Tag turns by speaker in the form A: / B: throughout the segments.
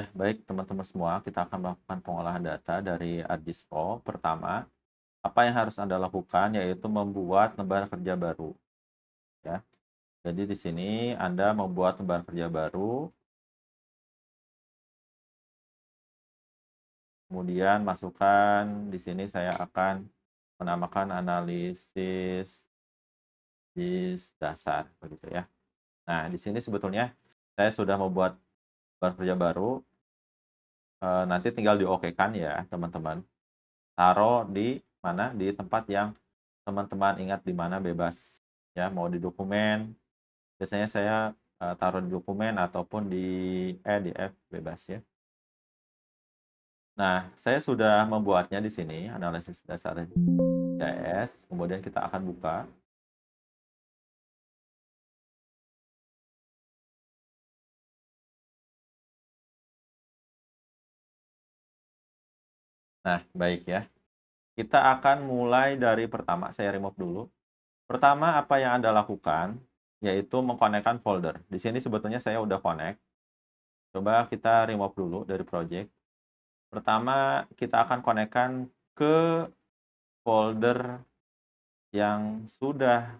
A: Ya, baik teman-teman semua, kita akan melakukan pengolahan data dari Ardispo. Pertama, apa yang harus Anda lakukan yaitu membuat lembar kerja baru, ya. Jadi di sini Anda membuat lembar kerja baru, kemudian masukkan di sini saya akan menamakan analisis dasar begitu ya. Nah, di sini sebetulnya saya sudah membuat lembar kerja baru, nanti tinggal diokekan ya teman-teman. Taruh di mana, di tempat yang teman-teman ingat di mana bebas, ya, mau di dokumen, biasanya saya, taruh di dokumen ataupun di EDF bebas ya. Nah, saya sudah membuatnya di sini, analisis dasar JS, kemudian kita akan buka. Nah, baik ya. Kita akan mulai dari pertama, saya remove dulu. Pertama, apa yang Anda lakukan, yaitu mengkonekkan folder. Di sini sebetulnya saya udah connect, coba kita remove dulu dari project. Pertama, kita akan konekkan ke folder yang sudah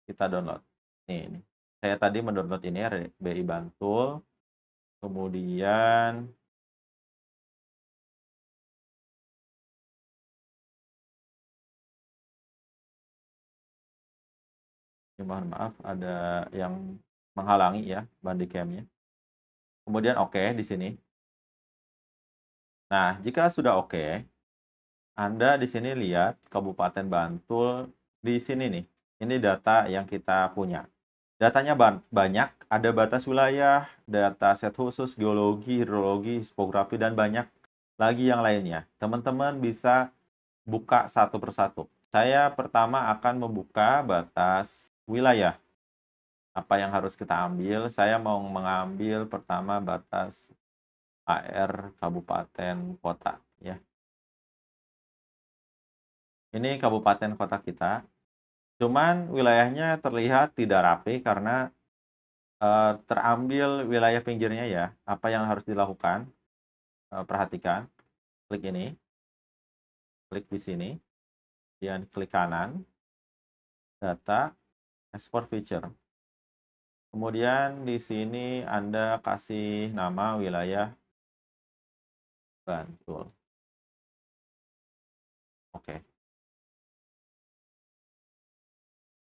A: kita download. Nih, saya tadi mendownload ini BI Bantul, kemudian mohon maaf ada yang menghalangi ya Bandicam-nya. Kemudian oke di sini. Nah, jika sudah oke, Anda di sini lihat Kabupaten Bantul di sini nih. Ini data yang kita punya. Datanya banyak, ada batas wilayah, data set khusus, geologi, hidrologi, hispografi, dan banyak lagi yang lainnya. Teman-teman bisa buka satu persatu. Saya pertama akan membuka batas wilayah. Apa yang harus kita ambil? Saya mau mengambil pertama batas AR kabupaten kota ya. Ini kabupaten kota kita. Cuman wilayahnya terlihat tidak rapi karena terambil wilayah pinggirnya ya. Apa yang harus dilakukan? Perhatikan, klik ini, klik di sini, dan klik kanan, data, export feature. Kemudian di sini Anda kasih nama wilayah Bantul. Oke,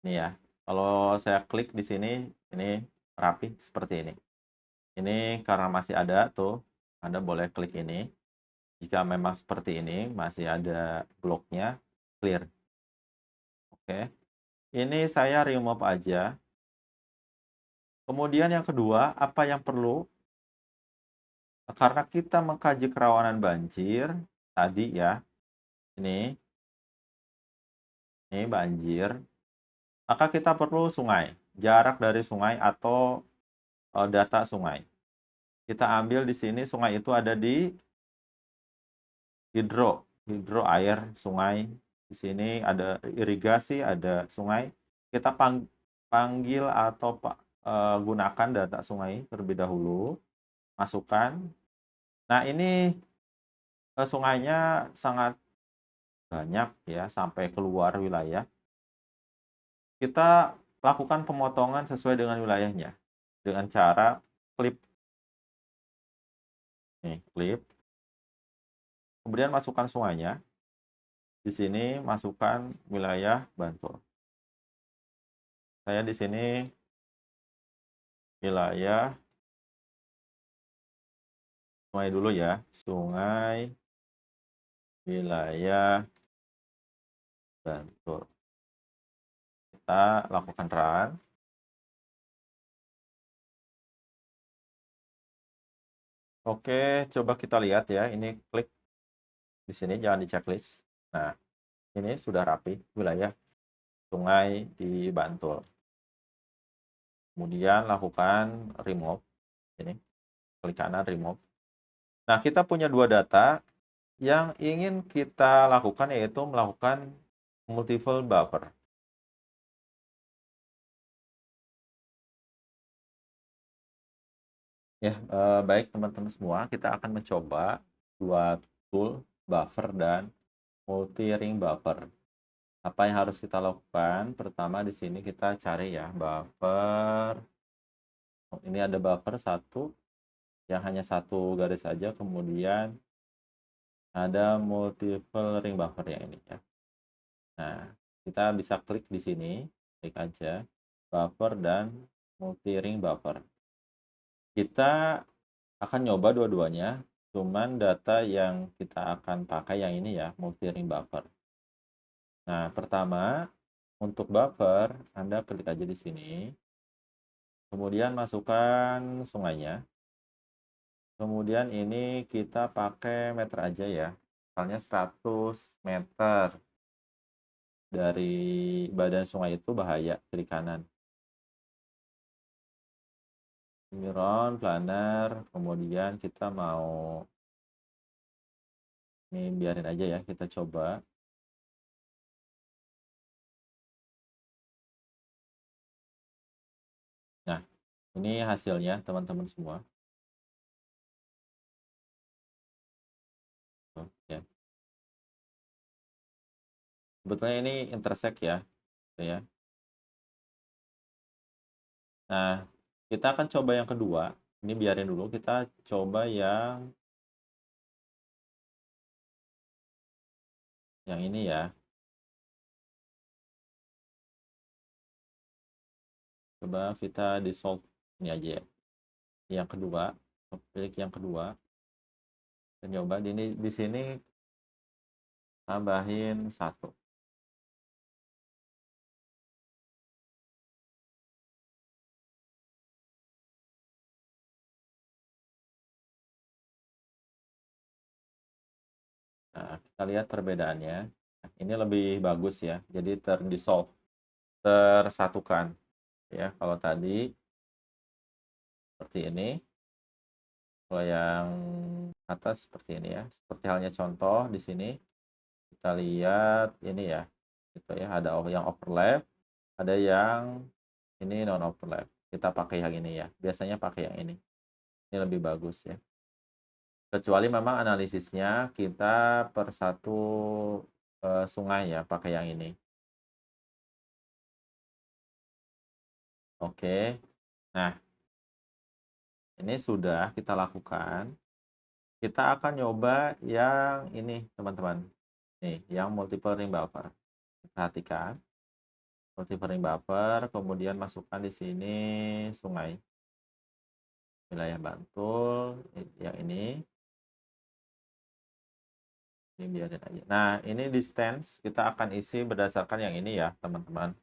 A: ini ya. Kalau saya klik di sini, ini rapi seperti ini. Ini karena masih ada tuh, Anda boleh klik ini. Jika memang seperti ini, masih ada bloknya, clear. Oke, ini saya remove aja. Kemudian yang kedua, apa yang perlu? Karena kita mengkaji kerawanan banjir, tadi ya, ini, ini banjir, maka kita perlu sungai, jarak dari sungai atau data sungai. Kita ambil di sini sungai itu ada di hidro air sungai. Di sini ada irigasi, ada sungai. Kita panggil atau gunakan data sungai terlebih dahulu, masukkan. Nah, ini sungainya sangat banyak ya sampai keluar wilayah. Kita lakukan pemotongan sesuai dengan wilayahnya dengan cara klip. Nih, klip. Kemudian masukkan sungainya. Di sini masukkan wilayah Bantul. Saya di sini wilayah sungai dulu ya. Sungai wilayah Bantul. Kita lakukan run. Oke, coba kita lihat ya. Ini klik di sini jangan di checklist. Nah, ini sudah rapi wilayah sungai di Bantul. Kemudian lakukan remove. Ini klik kanan remove. Nah, kita punya dua data yang ingin kita lakukan yaitu melakukan multiple buffer. Ya, baik teman-teman semua, kita akan mencoba 2 tool, buffer dan multi-ring buffer. Apa yang harus kita lakukan? Pertama di sini kita cari ya buffer, oh, ini ada buffer satu yang hanya satu garis saja, kemudian ada multiple ring buffer yang ini ya. Nah, kita bisa klik di sini, klik aja buffer dan multi-ring buffer. Kita akan nyoba dua-duanya, cuman data yang kita akan pakai yang ini ya, multi-ring buffer. Nah, pertama, untuk buffer, Anda klik aja di sini, kemudian masukkan sungainya. Kemudian ini kita pakai meter aja ya, misalnya 100 meter dari badan sungai itu bahaya, kiri kanan. Ini round, planner, kemudian kita mau, ini biarin aja ya, kita coba. Nah, ini hasilnya teman-teman semua. Tuh, ya. Sebetulnya ini intersect ya, gitu ya. Nah, kita akan coba yang kedua. Ini biarin dulu, kita coba yang ini ya. Coba kita di solve ini aja ya. Yang kedua, pilih yang kedua. Dan coba di sini tambahin satu. Nah, kita lihat perbedaannya. Nah, ini lebih bagus ya. Jadi terdissolve, tersatukan ya. Kalau tadi seperti ini, kalau yang atas seperti ini ya. Seperti halnya contoh di sini kita lihat ini ya. Gitu ya, ada yang overlap, ada yang ini non overlap. Kita pakai yang ini ya. Biasanya pakai yang ini. Ini lebih bagus ya. Kecuali memang analisisnya kita per satu sungai ya, pakai yang ini. Oke. Nah, ini sudah kita lakukan. Kita akan nyoba yang ini, teman-teman. Nih, yang multiple ring buffer. Perhatikan, multiple ring buffer, kemudian masukkan di sini sungai. Wilayah Bantul, yang ini. Ini biarin aja. Nah, ini distance kita akan isi berdasarkan yang ini ya, teman-teman.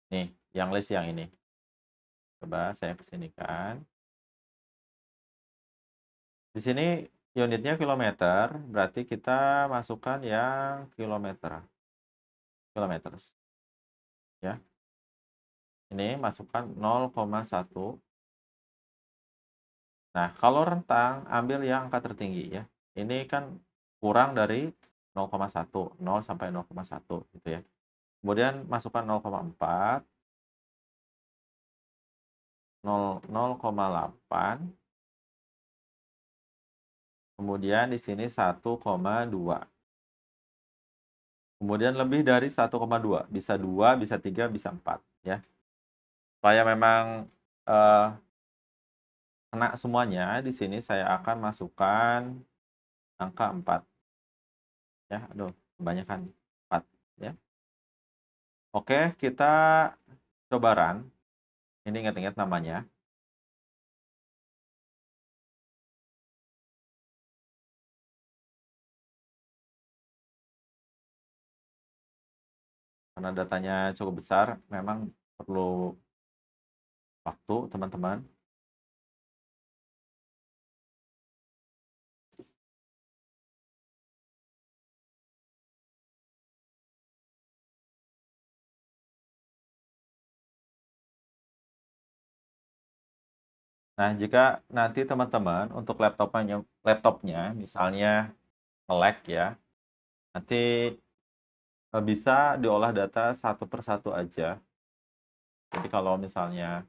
A: Nih, yang list yang ini. Coba saya kesinikan. Di sini unitnya kilometer, berarti kita masukkan yang kilometer. Kilometer. Ya. Ini masukkan 0,1. Nah, kalau rentang ambil yang angka tertinggi ya. Ini kan kurang dari 0,1, 0 sampai 0,1 gitu ya. Kemudian masukkan 0,4, 0,8. Kemudian di sini 1,2. Kemudian lebih dari 1,2, bisa 2, bisa 3, bisa 4 ya. Supaya memang kena semuanya, di sini saya akan masukkan angka 4 ya. Aduh, kebanyakan 4 ya. Oke, kita coba run. Ini ingat-ingat namanya. Karena datanya cukup besar, memang perlu waktu, teman-teman. Nah, jika nanti teman-teman untuk laptopnya misalnya nge-lag ya, nanti bisa diolah data satu persatu aja. Jadi kalau misalnya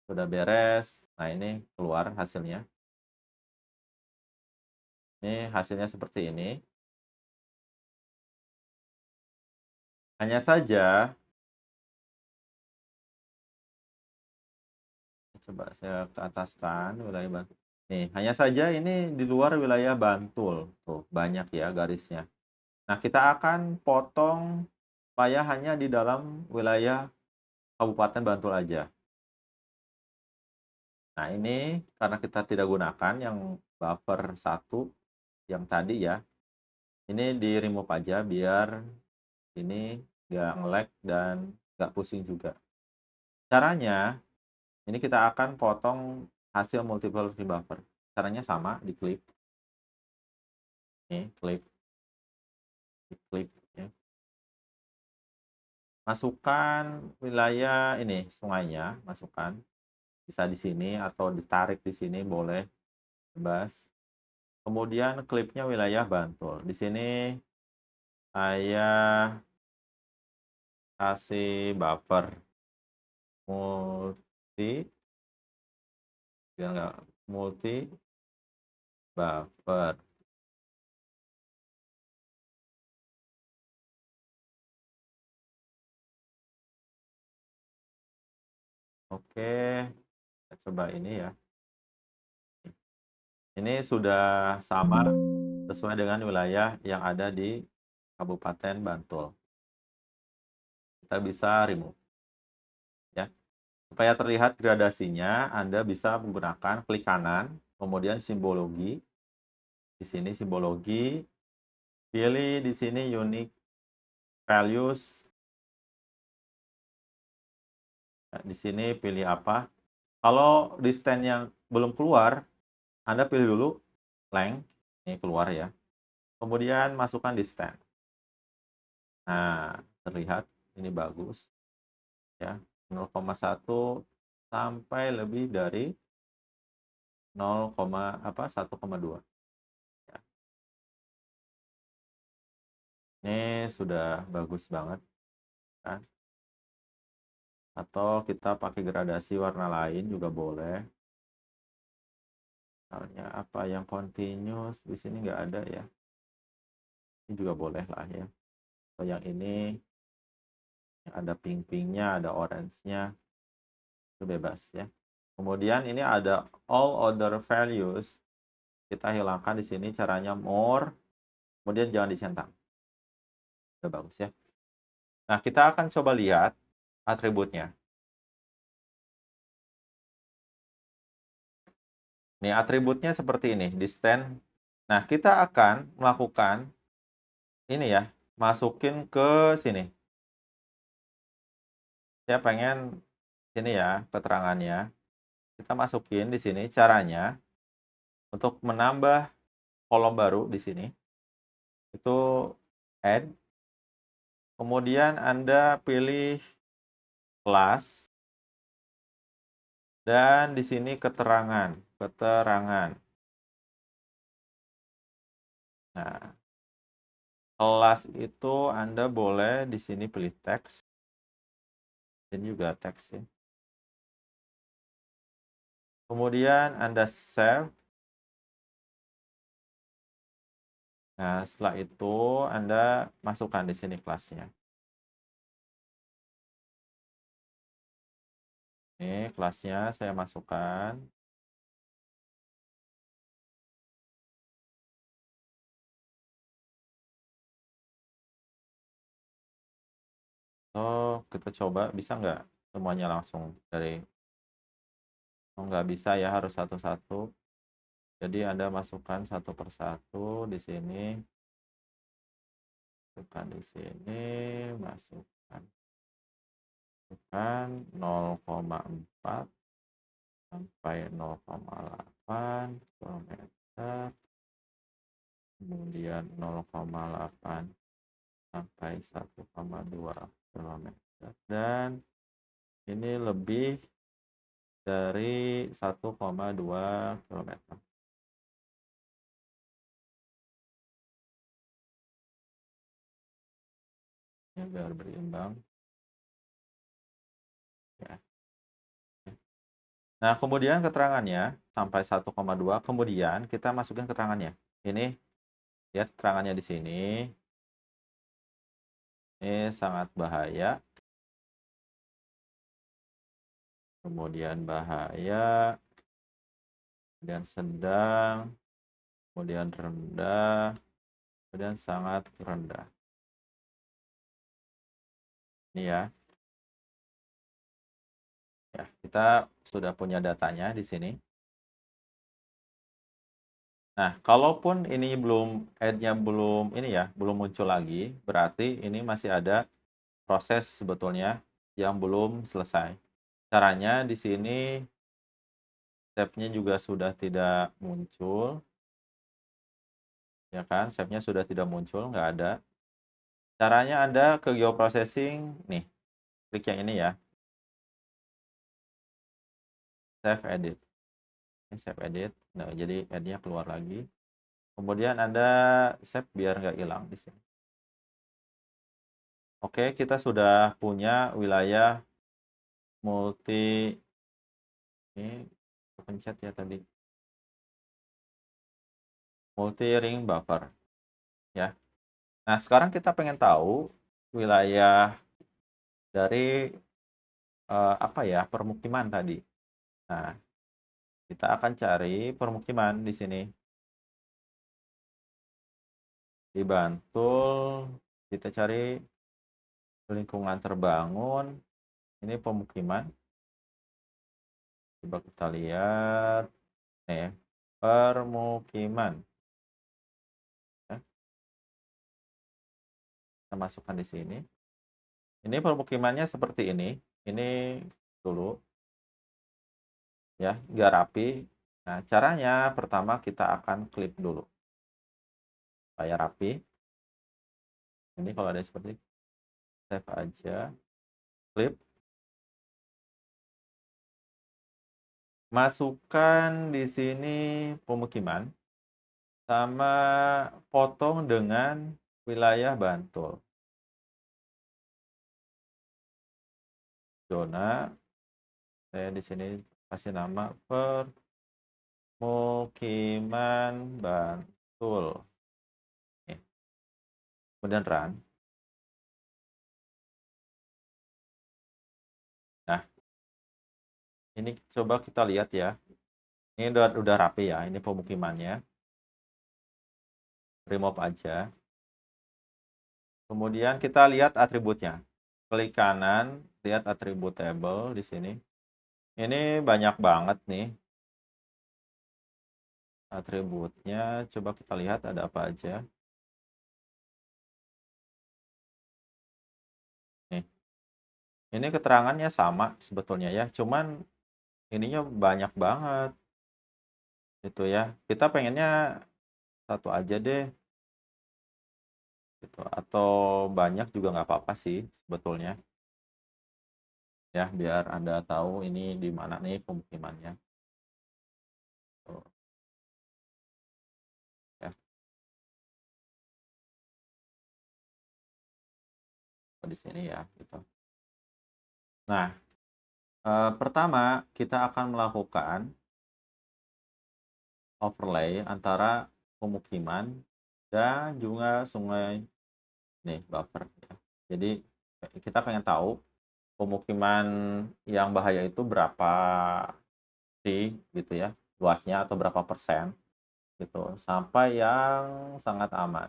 A: sudah beres, nah ini keluar hasilnya. Ini hasilnya seperti ini. Hanya saja, coba saya ke ataskan wilayah Bantul. Nih, hanya saja ini di luar wilayah Bantul. Tuh, banyak ya garisnya. Nah, kita akan potong supaya hanya di dalam wilayah Kabupaten Bantul aja. Nah, ini karena kita tidak gunakan yang buffer satu yang tadi ya. Ini di remove aja biar ini nggak nge-lag dan nggak pusing juga. Caranya, ini kita akan potong hasil multiple free buffer. Caranya sama, diklik. Nih, klik, diklik ya. Masukkan wilayah ini, sungainya, masukkan. Bisa di sini atau ditarik di sini boleh, bebas. Kemudian klipnya wilayah Bantul. Di sini saya kasih buffer multi, biar nggak multi buffer. Oke, kita coba ini ya. Ini sudah sama sesuai dengan wilayah yang ada di Kabupaten Bantul. Kita bisa remove ya. Supaya terlihat gradasinya, Anda bisa menggunakan klik kanan, kemudian simbologi. Di sini simbologi, pilih di sini unique values. Nah, di sini pilih apa? Kalau distance yang belum keluar, Anda pilih dulu length, ini keluar ya. Kemudian masukkan distance. Nah, terlihat ini bagus ya. 0,1 sampai lebih dari 0, apa 1,2 ya. Ini sudah bagus banget kan. Atau kita pakai gradasi warna lain juga boleh. Misalnya apa yang continuous di sini nggak ada ya. Ini juga boleh lah ya. Atau yang ini ada pink-pinknya, ada orange-nya, itu bebas ya. Kemudian ini ada all other values. Kita hilangkan di sini caranya more, kemudian jangan dicentang. Udah bagus ya. Nah, kita akan coba lihat atributnya. Nih, atributnya seperti ini, distance. Nah, kita akan melakukan ini ya, masukin ke sini. Saya pengen sini ya keterangannya. Kita masukin di sini caranya untuk menambah kolom baru di sini. Itu add. Kemudian Anda pilih kelas dan di sini keterangan, keterangan. Nah, kelas itu Anda boleh di sini pilih teks. Ini juga teks ya. Kemudian Anda save. Nah, setelah itu Anda masukkan di sini kelasnya. Ini kelasnya saya masukkan. Oh, kita coba bisa nggak semuanya langsung dari oh, nggak bisa ya, harus satu-satu. Jadi Anda masukkan satu persatu di sini, masukkan di sini, masukkan, masukkan 0,4 sampai 0,8 kilometer, kemudian 0,8 sampai 1,2 kilometer, dan ini lebih dari 1,2 kilometer. Ya, biar berimbang. Ya. Nah, kemudian keterangannya sampai 1,2, kemudian kita masukin keterangannya. Ini lihat keterangannya di sini. Ini sangat bahaya, kemudian bahaya, kemudian sedang, kemudian rendah, kemudian sangat rendah. Ini ya. Ya, kita sudah punya datanya di sini. Nah, kalaupun ini belum ad-nya belum ini ya, belum muncul lagi, berarti ini masih ada proses sebetulnya yang belum selesai. Caranya di sini tab-nya juga sudah tidak muncul, ya kan? Tab-nya sudah tidak muncul, nggak ada. Caranya Anda ke geoprocessing, nih, klik yang ini ya, save edit. Ini save edit. Nah, jadi ad-nya keluar lagi. Kemudian Anda save biar nggak hilang di sini. Oke, kita sudah punya wilayah multi, ini pencet ya tadi, multi ring buffer ya. Nah, sekarang kita pengen tahu wilayah dari apa ya, permukiman tadi. Nah, kita akan cari permukiman di sini. Di Bantul, kita cari lingkungan terbangun. Ini pemukiman. Coba kita lihat nih, permukiman. Ya, kita masukkan di sini. Ini permukimannya seperti ini. Ini dulu ya, nggak rapi. Nah, caranya pertama kita akan klip dulu supaya rapi. Ini kalau ada seperti save aja, klip, masukkan di sini pemukiman sama potong dengan wilayah Bantul. Zona, saya di sini kasih nama permukiman Bantul. Nih, kemudian run. Nah, ini coba kita lihat ya. Ini udah rapi ya, ini pemukimannya. Remove aja. Kemudian kita lihat atributnya. Klik kanan, lihat atribut table di sini. Ini banyak banget nih atributnya. Coba kita lihat ada apa aja. Nih, ini keterangannya sama sebetulnya ya, cuman ininya banyak banget gitu ya. Kita pengennya satu aja deh gitu, atau banyak juga nggak apa-apa sih sebetulnya. Ya, biar Anda tahu ini di mana nih pemukimannya. Tuh, ya, di sini ya gitu. Nah, pertama kita akan melakukan overlay antara pemukiman dan juga sungai nih buffer ya. Jadi kita pengen tahu pemukiman yang bahaya itu berapa sih gitu ya, luasnya atau berapa persen gitu, sampai yang sangat aman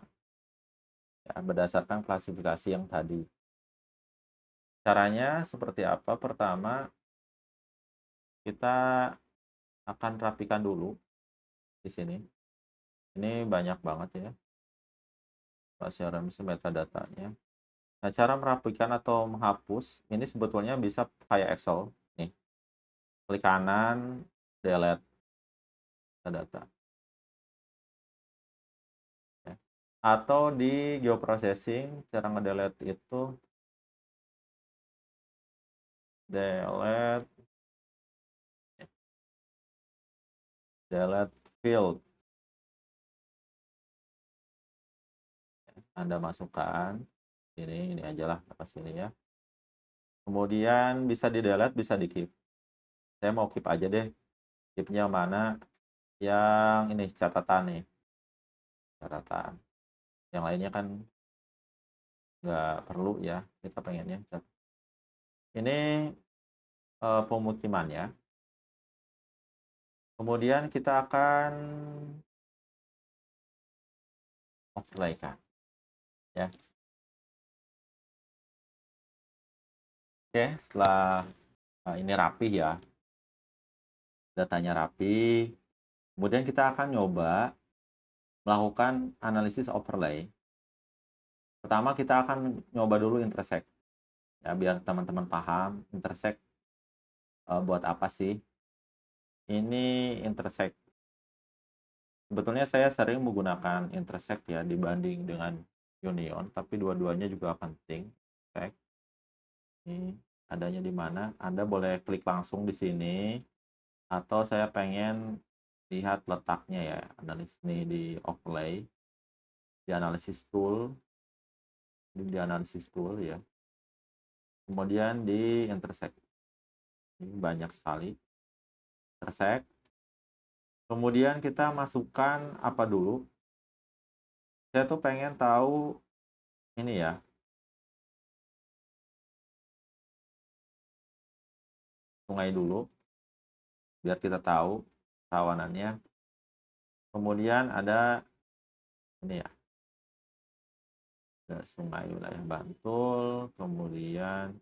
A: ya, berdasarkan klasifikasi yang tadi. Caranya seperti apa? Pertama, kita akan rapikan dulu di sini. Ini banyak banget ya, referensi metadatanya. Nah, cara merapikan atau menghapus ini sebetulnya bisa kayak Excel nih. Klik kanan, delete metadata. Ya. Atau di geoprocessing, cara ngedelete itu delete delete field. Anda masukkan ini aja lah atas sini ya. Kemudian bisa di delete, bisa di keep. Saya mau keep aja deh. Keepnya mana? Yang ini catatan nih. catatan. Yang lainnya kan nggak perlu ya, kita pengennya ini, pemukiman ya. Kemudian kita akan overlay kan, ya. Oke, setelah, ini rapi ya, datanya rapi, kemudian kita akan nyoba melakukan analisis overlay. Pertama kita akan nyoba dulu intersect, ya biar teman-teman paham intersect, buat apa sih. Ini intersect, sebetulnya saya sering menggunakan intersect ya dibanding dengan union, tapi dua-duanya juga penting. Intersect, ini adanya di mana, Anda boleh klik langsung di sini, atau saya pengen lihat letaknya ya, analisis nih di overlay, di analisis tool, ini di analisis tool ya. Kemudian di intersect, ini banyak sekali intersect. Kemudian kita masukkan apa dulu? Saya tuh pengen tahu ini ya, sungai dulu, biar kita tahu rawanannya. Kemudian ada ini ya, ada sungai wilayah Bantul, kemudian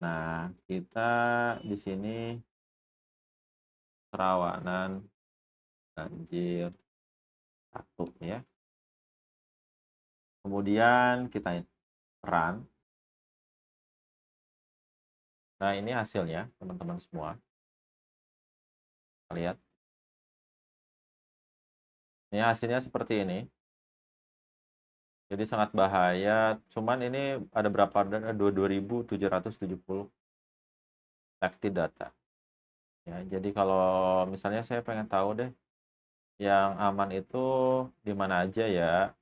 A: nah, kita di sini kerawanan banjir 1 ya. Kemudian kita run. Nah, ini hasilnya teman-teman semua. Lihat. Ini hasilnya seperti ini. Jadi sangat bahaya, cuman ini ada berapa, ada 2.770 collected data. Ya, jadi kalau misalnya saya pengen tahu deh, yang aman itu di mana aja ya,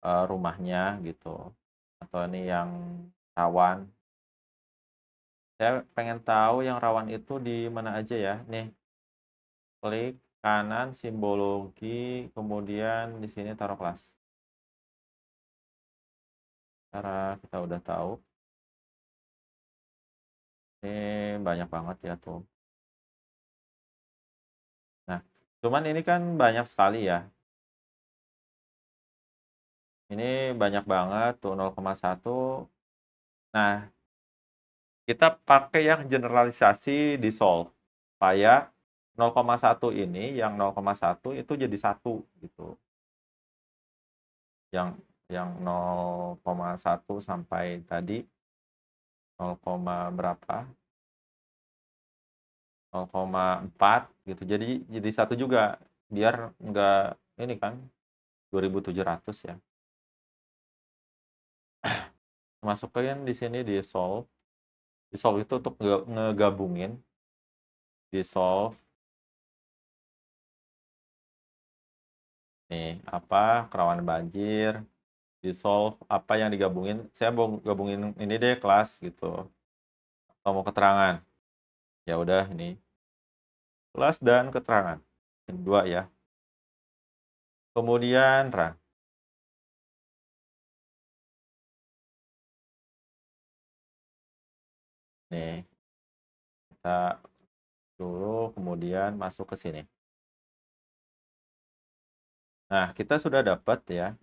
A: rumahnya gitu, atau ini yang rawan. Saya pengen tahu yang rawan itu di mana aja ya, nih. Klik kanan simbologi, kemudian di sini taruh kelas. Cara kita udah tahu. Ini banyak banget ya tuh. Nah, cuman ini kan banyak sekali ya. Ini banyak banget tuh 0,1. Nah, kita pakai yang generalisasi di solve supaya 0,1 ini, yang 0,1 itu jadi 1 gitu. Yang 0,1 sampai tadi 0, berapa? 0,4 gitu. Jadi 1 juga biar enggak ini kan 2.700 ya. Masukin di sini di solve. Di solve itu untuk ngegabungin. Di solve. Nih, apa kerawanan banjir. Di solve apa yang digabungin. Saya mau gabungin ini deh kelas gitu. Atau mau keterangan. Ya udah ini. Kelas dan keterangan. Ini 2 ya. Kemudian run. Nih. Kita dulu kemudian masuk ke sini. Nah, kita sudah dapat ya.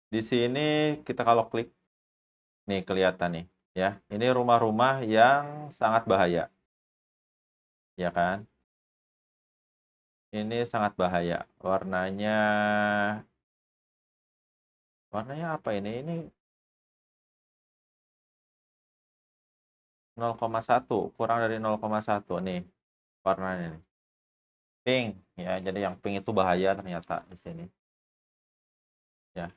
A: Di sini kita kalau klik, nih kelihatan nih ya. Ini rumah-rumah yang sangat bahaya. Ya kan? Ini sangat bahaya. Warnanya apa ini? Ini 0,1, kurang dari 0,1 nih warnanya nih. Pink ya. Jadi yang pink itu bahaya ternyata di sini. Ya.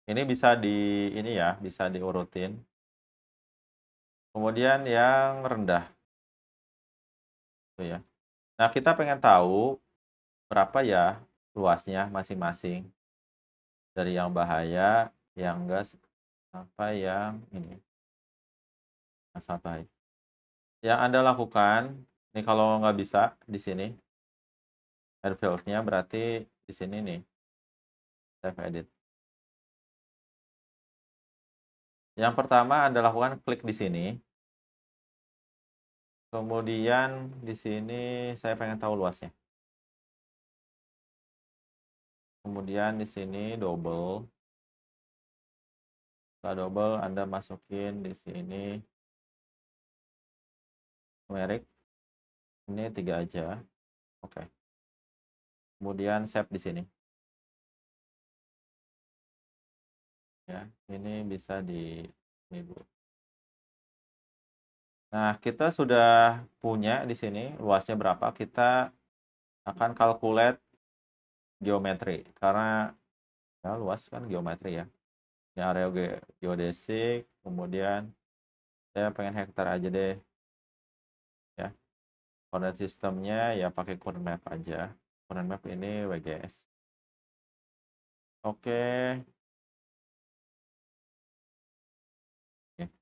A: Ini bisa ini ya, bisa diurutin. Kemudian yang rendah. Tuh ya. Nah, kita pengen tahu berapa ya luasnya masing-masing. Dari yang bahaya, yang enggak, sampai yang ini. Yang sangat bahaya. Yang Anda lakukan, nih kalau nggak bisa di sini, Add files-nya berarti di sini nih, save edit. Yang pertama Anda lakukan klik di sini. Kemudian di sini saya pengen tahu luasnya. Kemudian di sini double. Setelah double Anda masukin di sini numerik. Ini 3 aja. Oke. Kemudian save di sini. Ya, ini bisa ini dulu. Nah, kita sudah punya di sini luasnya berapa, kita akan calculate geometri karena ya luas kan geometri ya. Ini area geodesik, kemudian saya pengen hektar aja deh ya. Coordinate sistemnya ya pakai coordinate map aja. Coordinate map ini WGS. Oke.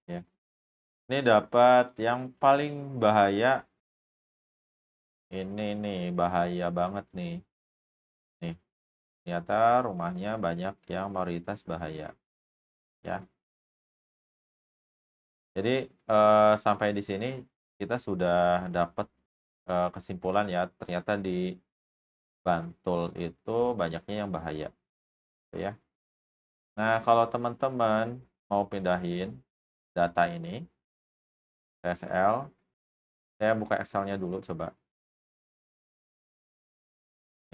A: Ya. Ini dapat yang paling bahaya. Ini nih bahaya banget nih. Nih, ternyata rumahnya banyak yang mayoritas bahaya ya. Jadi sampai di sini kita sudah dapat kesimpulan ya, ternyata di Bantul itu banyaknya yang bahaya, gitu ya. Nah, kalau teman-teman mau pindahin data ini ke SL, saya buka Excel-nya dulu coba.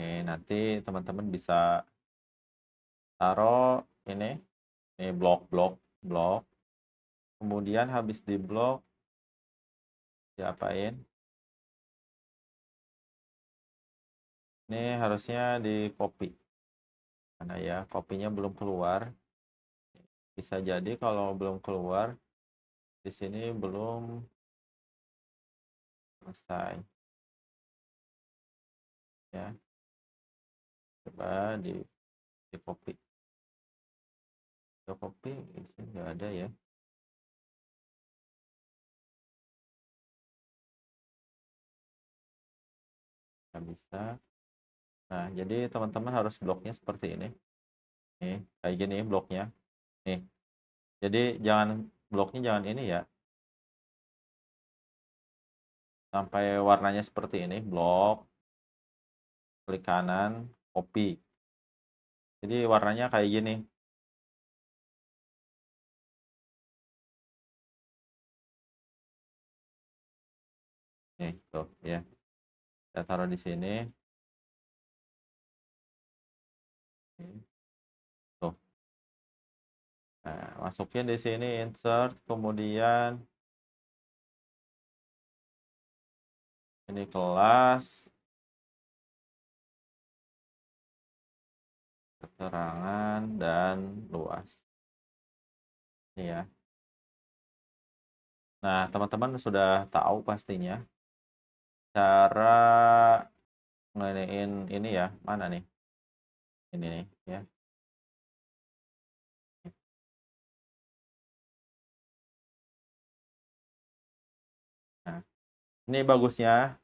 A: Nanti teman-teman bisa taruh ini blok. Kemudian habis di blok, diapain? Ini harusnya di copy. Karena ya, kopinya belum keluar. Bisa jadi kalau belum keluar, di sini belum selesai. Ya, coba di copy. Di copy, di sini nggak ada ya. Nggak bisa. Nah, jadi teman-teman harus bloknya seperti ini. Nih, kayak gini bloknya. Nih, jadi bloknya jangan ini ya. Sampai warnanya seperti ini, blok, klik kanan, copy. Jadi warnanya kayak gini. Nih, tuh ya. Saya taruh di sini. Tuh. Nah, masukin di sini insert, kemudian ini kelas, keterangan, dan luas. Ini ya. Nah, teman-teman sudah tahu pastinya cara ngelinein ini ya. Mana nih? Ini nih ya. Nah, ini bagusnya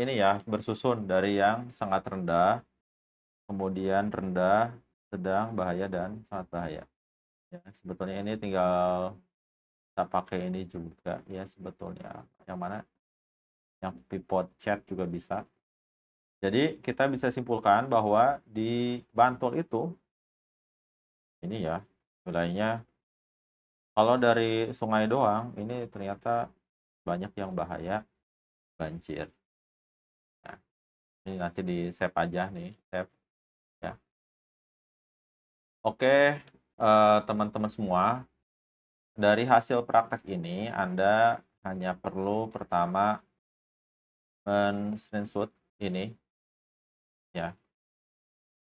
A: ini ya bersusun dari yang sangat rendah, kemudian rendah, sedang, bahaya, dan sangat bahaya. Ya, sebetulnya ini tinggal kita pakai ini juga ya sebetulnya. Yang mana? Yang pivot chat juga bisa. Jadi kita bisa simpulkan bahwa di Bantul itu ini ya wilayahnya kalau dari sungai doang ini ternyata banyak yang bahaya banjir. Nah, ini nanti di save aja nih, save ya. Oke, teman-teman semua, dari hasil praktek ini Anda hanya perlu pertama men-screenshot ini ya.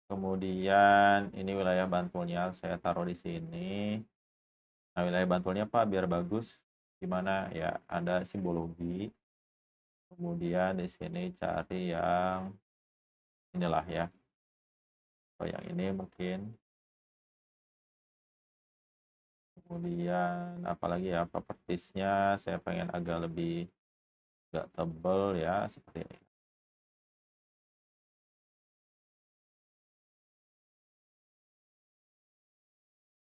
A: Kemudian ini wilayah Bantulnya saya taruh di sini. Nah, wilayah Bantulnya Pak biar bagus gimana ya, ada simbologi. Kemudian di sini cari yang inilah ya. Oh, yang ini mungkin. Kemudian apalagi ya propertiesnya saya pengen agak lebih agak tebel ya seperti ini.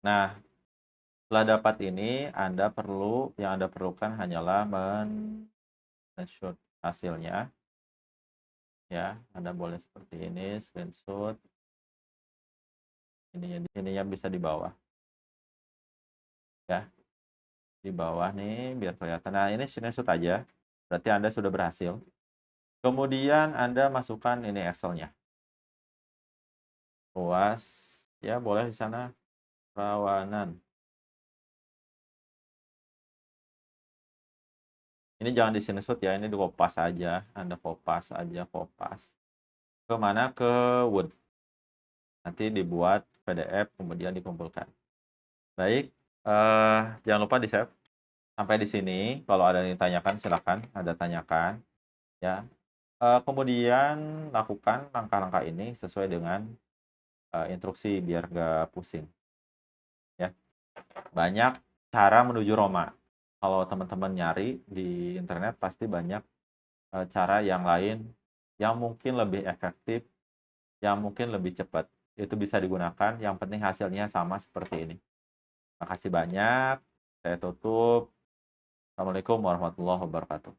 A: Nah, setelah dapat ini, yang Anda perlukan hanyalah screenshot hasilnya, ya. Anda boleh seperti ini, screenshot, ininya bisa di bawah, ya. Di bawah nih, biar kelihatan. Nah, ini screenshot aja, berarti Anda sudah berhasil. Kemudian Anda masukkan ini Excel-nya. Luas, ya boleh di sana, rawanan. Ini jangan di-screenshot ya, ini di-kopas aja, Anda kopas aja, kopas. Ke mana? Ke Word. Nanti dibuat PDF, kemudian dikumpulkan. Baik, jangan lupa di-save. Sampai di sini, kalau ada yang ditanyakan silakan Anda tanyakan, ya. Kemudian lakukan langkah-langkah ini sesuai dengan, instruksi biar nggak pusing, ya. Banyak cara menuju Roma. Kalau teman-teman nyari di internet pasti banyak, cara yang lain yang mungkin lebih efektif, yang mungkin lebih cepat. Itu bisa digunakan, yang penting hasilnya sama seperti ini. Makasih banyak, saya tutup. Assalamualaikum warahmatullahi wabarakatuh.